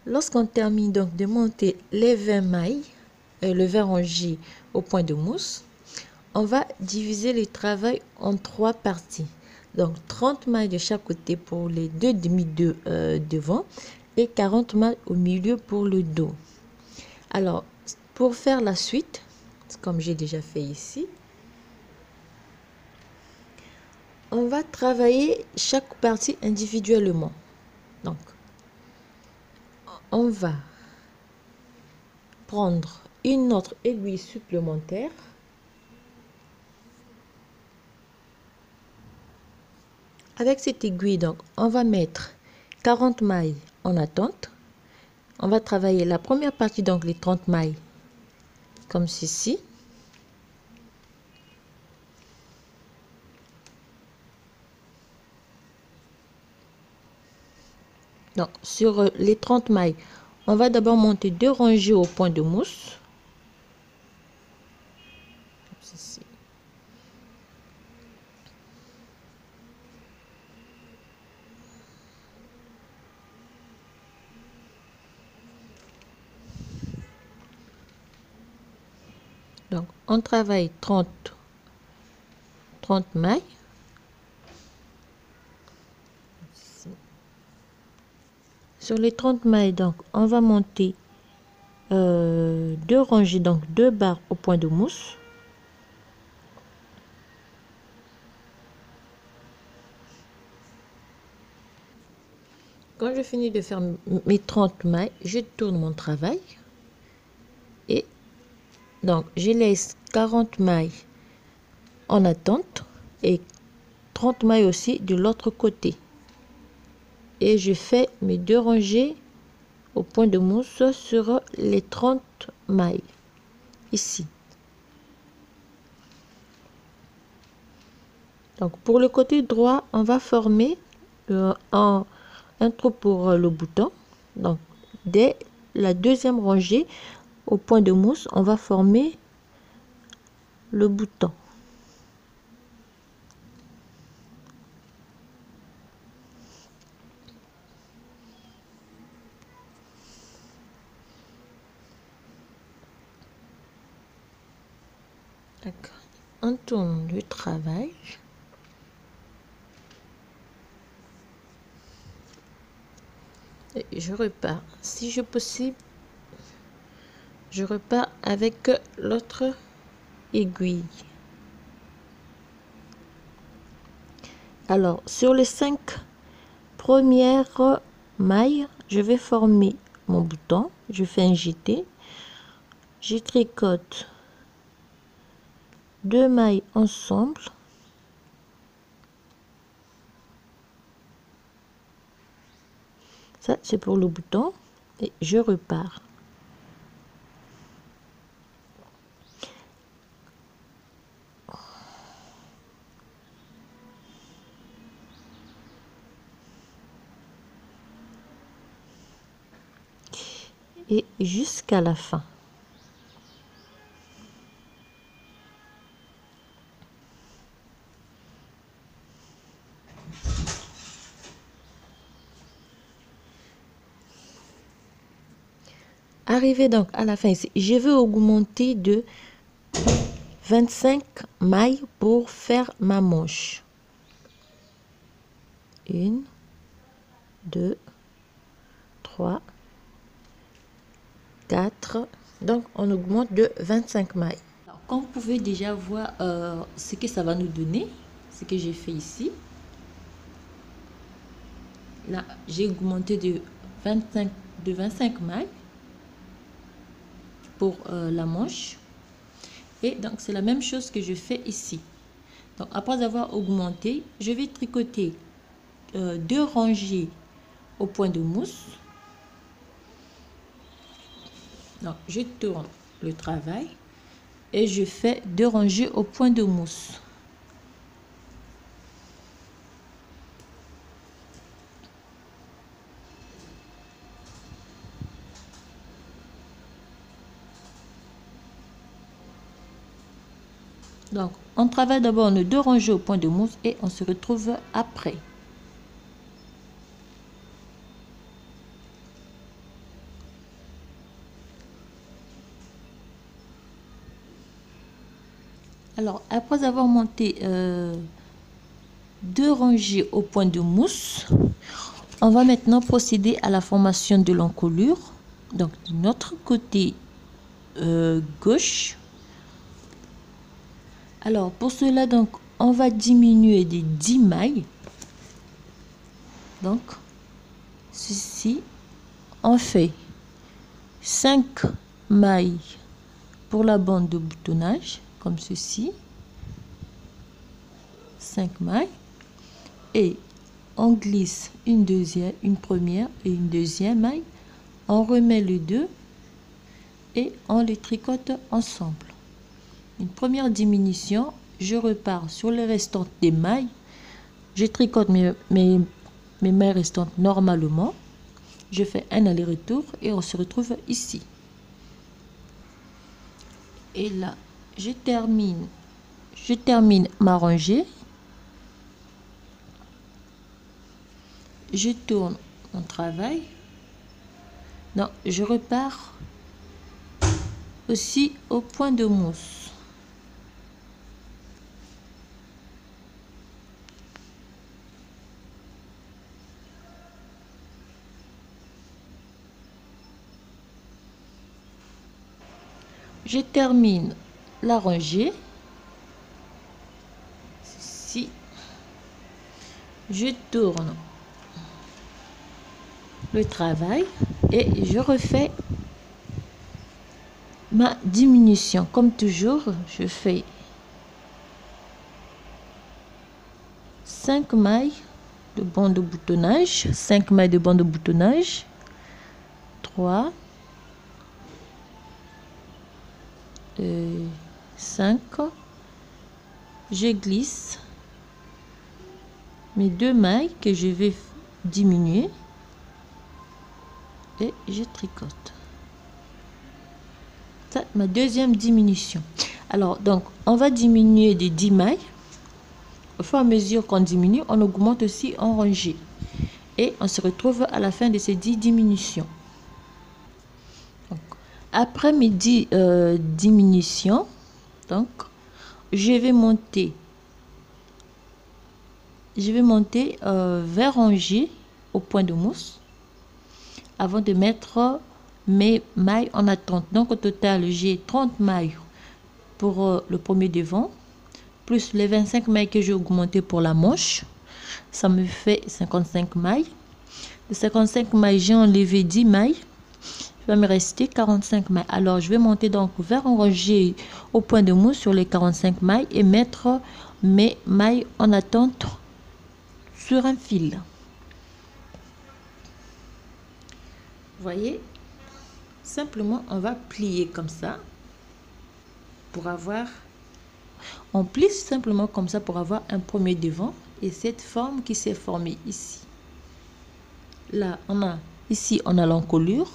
Lorsqu'on termine donc de monter les 20 mailles, le 20 rangées au point de mousse, on va diviser le travail en 3 parties. Donc 30 mailles de chaque côté pour les deux demi de devant et 40 mailles au milieu pour le dos. Alors pour faire la suite, comme j'ai déjà fait ici, on va travailler chaque partie individuellement. Donc on va prendre une autre aiguille supplémentaire. Avec cette aiguille, donc, on va mettre 40 mailles en attente. On va travailler la première partie, donc les 30 mailles, comme ceci. Donc, sur les 30 mailles, on va d'abord monter 2 rangées au point de mousse. Comme ceci. Donc, on travaille 30 mailles. Sur les 30 mailles, donc, on va monter 2 rangées, donc 2 barres au point de mousse. Quand je finis de faire mes 30 mailles, je tourne mon travail. Et donc, je laisse 40 mailles en attente et 30 mailles aussi de l'autre côté. Et je fais mes 2 rangées au point de mousse sur les 30 mailles. Ici. Donc, pour le côté droit, on va former un trou pour le bouton. Donc, dès la deuxième rangée au point de mousse, on va former le bouton. D'accord. On tourne le travail. Et je repars. Si je possible, je repars avec l'autre aiguille. Alors, sur les 5 premières mailles, je vais former mon bouton. Je fais un jeté. Je tricote 2 mailles ensemble. Ça, c'est pour le bouton. Et je repars. Et jusqu'à la fin. Arrivé donc à la fin ici, je vais augmenter de 25 mailles pour faire ma manche. 1, 2, 3, 4. Donc, on augmente de 25 mailles. Alors, comme vous pouvez déjà voir ce que ça va nous donner, ce que j'ai fait ici. Là, j'ai augmenté de 25 mailles pour la manche. Et donc, c'est la même chose que je fais ici. Donc, après avoir augmenté, je vais tricoter 2 rangées au point de mousse. Donc, je tourne le travail et je fais 2 rangées au point de mousse. Donc, on travaille d'abord nos 2 rangées au point de mousse et on se retrouve après. Alors, après avoir monté 2 rangées au point de mousse, on va maintenant procéder à la formation de l'encolure. Donc, de notre côté gauche. Alors, pour cela, donc, on va diminuer des 10 mailles. Donc, ceci, on fait 5 mailles pour la bande de boutonnage, comme ceci. 5 mailles. Et on glisse une première et une deuxième maille. On remet les deux et on les tricote ensemble. Une première diminution, je repars sur les restantes des mailles. Je tricote mes mailles restantes normalement. Je fais un aller-retour et on se retrouve ici. Et là, je termine ma rangée. Je tourne mon travail. Non, je repars aussi au point de mousse. Je termine la rangée. Ici, je tourne le travail et je refais ma diminution. Comme toujours, je fais 5 mailles de bande de boutonnage, 5 mailles de bande de boutonnage, 3, 5, je glisse mes 2 mailles que je vais diminuer et je tricote. Ça, ma deuxième diminution. Alors, donc, on va diminuer des 10 mailles. Au fur et à mesure qu'on diminue, on augmente aussi en rangée. Et on se retrouve à la fin de ces 10 diminutions. Donc, après mes 10 diminutions, donc, je vais monter 20 rangées au point de mousse avant de mettre mes mailles en attente. Donc, au total, j'ai 30 mailles pour le premier devant, plus les 25 mailles que j'ai augmenté pour la manche. Ça me fait 55 mailles. De 55 mailles, j'ai enlevé 10 mailles. Il va me rester 45 mailles. Alors, je vais monter donc 20 rangées au point de mousse sur les 45 mailles et mettre mes mailles en attente sur un fil. Vous voyez, simplement, on va plier comme ça pour avoir... On plie simplement comme ça pour avoir un premier devant et cette forme qui s'est formée ici. Là, ici, on a l'encolure.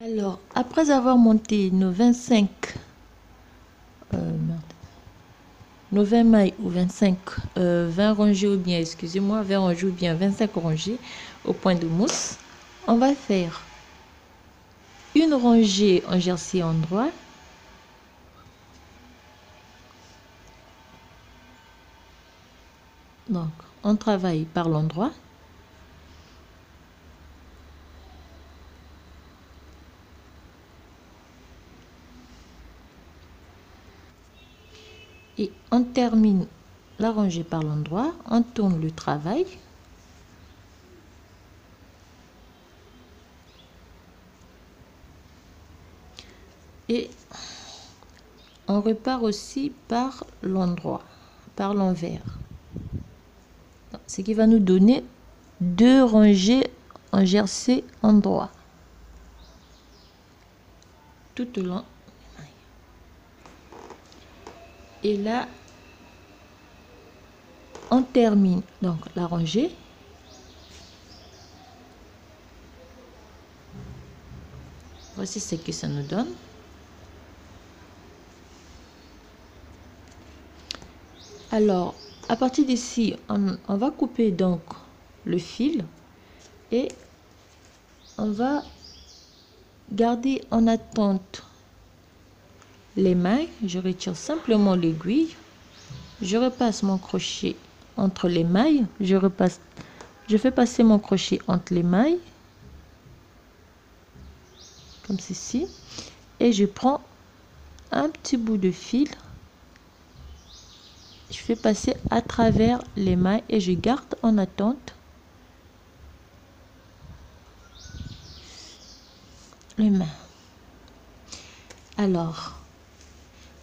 Alors, après avoir monté nos 20 mailles ou 20 rangées ou bien, excusez-moi, 20 rangées ou bien 25 rangées au point de mousse, on va faire une rangée en jersey endroit, donc on travaille par l'endroit, et on termine la rangée par l'endroit, on tourne le travail. Et on repart aussi par l'endroit, par l'envers. Ce qui va nous donner 2 rangées en jersey endroit. Tout au long. Et là, on termine donc la rangée. Voici ce que ça nous donne. Alors, à partir d'ici, on va couper donc le fil et on va garder en attente les mailles, je retire simplement l'aiguille, je repasse mon crochet entre les mailles, je fais passer mon crochet entre les mailles comme ceci, et je prends un petit bout de fil, je fais passer à travers les mailles et je garde en attente les mains. Alors,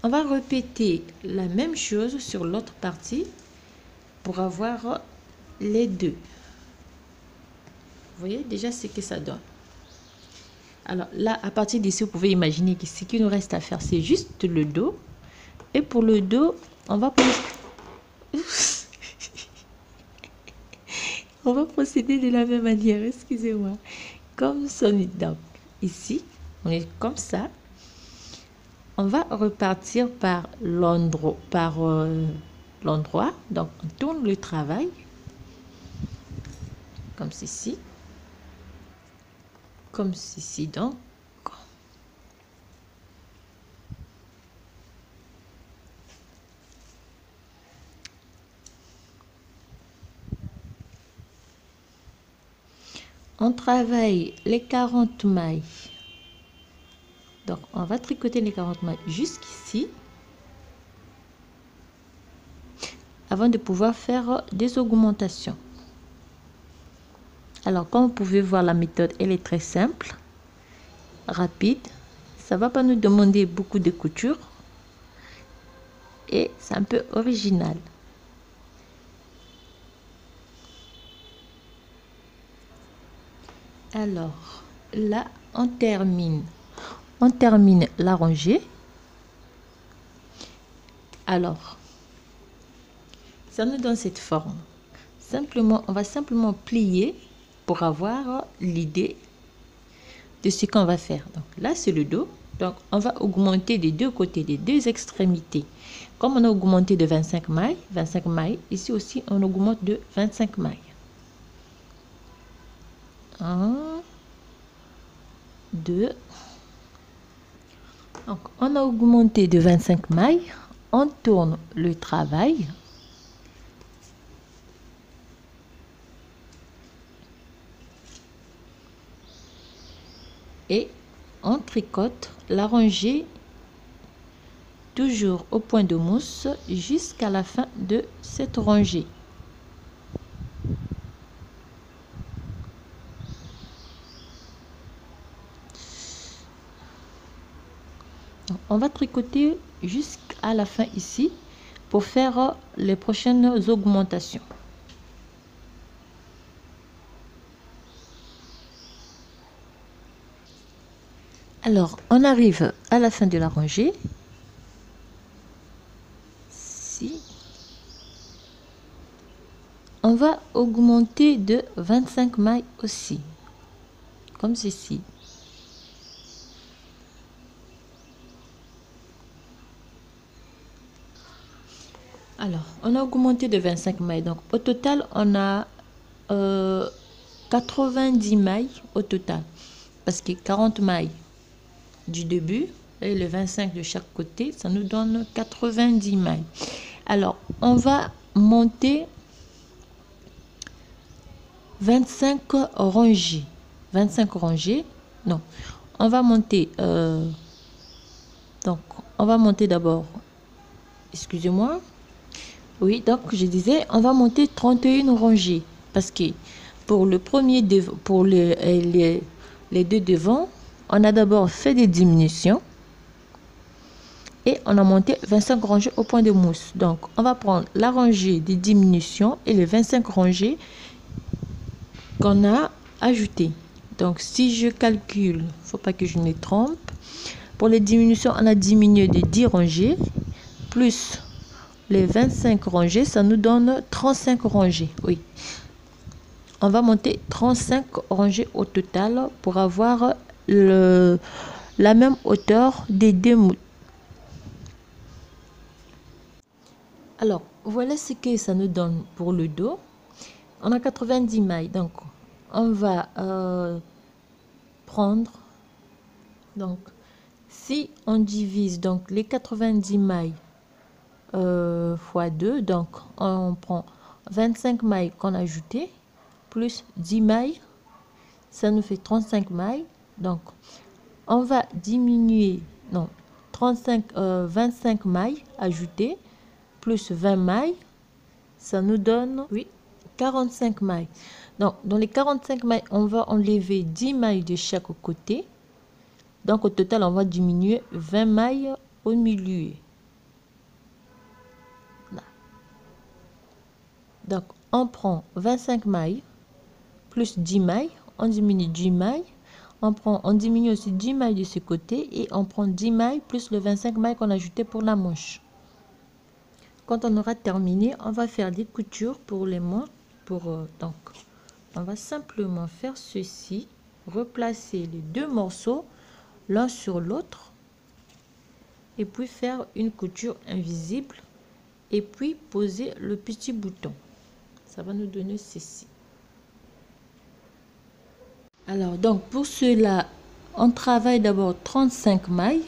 on va répéter la même chose sur l'autre partie pour avoir les deux. Vous voyez déjà ce que ça donne. Alors là, à partir d'ici, vous pouvez imaginer que ce qu'il nous reste à faire, c'est juste le dos. Et pour le dos, on va on va procéder de la même manière, excusez-moi. Comme son donc ici, on est comme ça. On va repartir par l'endroit, donc on tourne le travail comme ceci, donc. On travaille les 40 mailles. Donc, on va tricoter les 40 mailles jusqu'ici avant de pouvoir faire des augmentations. Alors, comme vous pouvez voir, la méthode, elle est très simple, rapide. Ça ne va pas nous demander beaucoup de couture et c'est un peu original. Alors, là, on termine la rangée. Alors, ça nous donne cette forme. Simplement, on va simplement plier pour avoir l'idée de ce qu'on va faire. Donc là, c'est le dos. Donc, on va augmenter des deux côtés, des deux extrémités. Comme on a augmenté de 25 mailles, ici aussi, on augmente de 25 mailles. 1, 2. Donc, on a augmenté de 25 mailles. On tourne le travail. Et on tricote la rangée toujours au point de mousse jusqu'à la fin de cette rangée. Donc, on va tricoter jusqu'à la fin ici pour faire les prochaines augmentations. Alors, on arrive à la fin de la rangée. Ici. On va augmenter de 25 mailles aussi, comme ceci. Alors, on a augmenté de 25 mailles. Donc, au total, on a 90 mailles au total. Parce que 40 mailles du début et les 25 de chaque côté, ça nous donne 90 mailles. Alors, on va monter 25 rangées. 25 rangées. Non, on va monter... donc, on va monter d'abord... Excusez-moi. Oui, donc je disais, on va monter 31 rangées. Parce que pour le premier, pour les deux devants, on a d'abord fait des diminutions. Et on a monté 25 rangées au point de mousse. Donc, on va prendre la rangée des diminutions et les 25 rangées qu'on a ajoutées. Donc, si je calcule, il ne faut pas que je me trompe. Pour les diminutions, on a diminué de 10 rangées. Plus les 25 rangées, ça nous donne 35 rangées. Oui. On va monter 35 rangées au total pour avoir la même hauteur des deux. Alors, voilà ce que ça nous donne pour le dos. On a 90 mailles, donc on va prendre donc Si on divise donc les 90 mailles fois 2, donc on prend 25 mailles qu'on a ajoutées plus 10 mailles, ça nous fait 35 mailles. Donc on va diminuer, non, 25 mailles ajoutées plus 20 mailles, ça nous donne, oui, 45 mailles. Donc dans les 45 mailles, on va enlever 10 mailles de chaque côté. Donc au total, on va diminuer 20 mailles au milieu. Là. Donc on prend 25 mailles plus 10 mailles, on diminue 10 mailles, on diminue aussi 10 mailles de ce côté et on prend 10 mailles plus le 25 mailles qu'on a ajouté pour la manche. Quand on aura terminé, on va faire des coutures pour les manches. Donc on va simplement faire ceci, replacer les deux morceaux l'un sur l'autre et puis faire une couture invisible et puis poser le petit bouton. Ça va nous donner ceci. Alors donc pour cela, on travaille d'abord 35 mailles.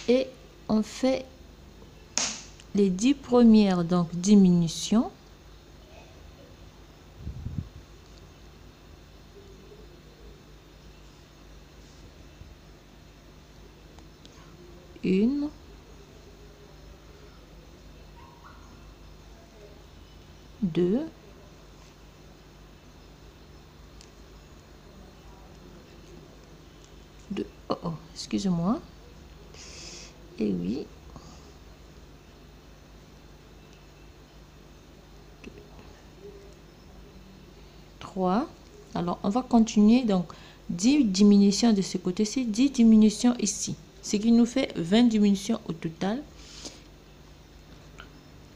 Et on fait les 10 premières donc diminutions. Une, deux, excusez-moi. Et oui. 3. Alors, on va continuer. Donc, 10 diminutions de ce côté-ci, 10 diminutions ici. Ce qui nous fait 20 diminutions au total.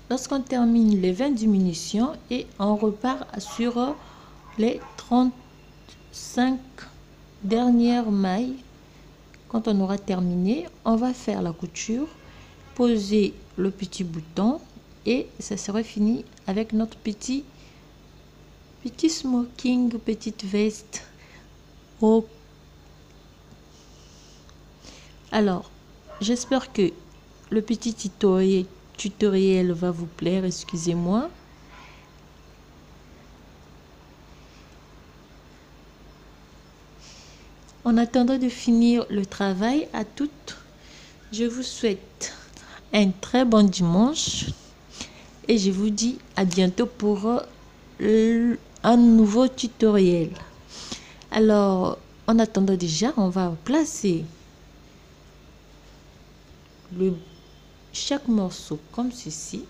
Lorsqu'on termine les 20 diminutions et on repart sur les 35 dernières mailles. Quand on aura terminé, on va faire la couture, poser le petit bouton et ça sera fini avec notre petit smoking, petite veste. Oh. Alors, j'espère que le petit tutoriel va vous plaire, excusez-moi. En attendant de finir le travail, à toutes, je vous souhaite un très bon dimanche et je vous dis à bientôt pour un nouveau tutoriel. Alors, en attendant déjà, on va placer chaque morceau comme ceci.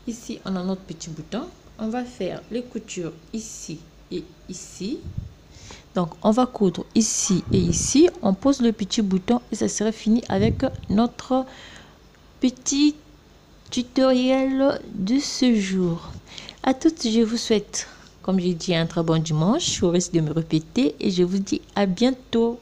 Ici, on a notre petit bouton. On va faire les coutures ici et ici. Donc, on va coudre ici et ici. On pose le petit bouton et ça sera fini avec notre petit tutoriel de ce jour. À toutes, je vous souhaite, comme j'ai dit, un très bon dimanche. Je risque de me répéter et je vous dis à bientôt.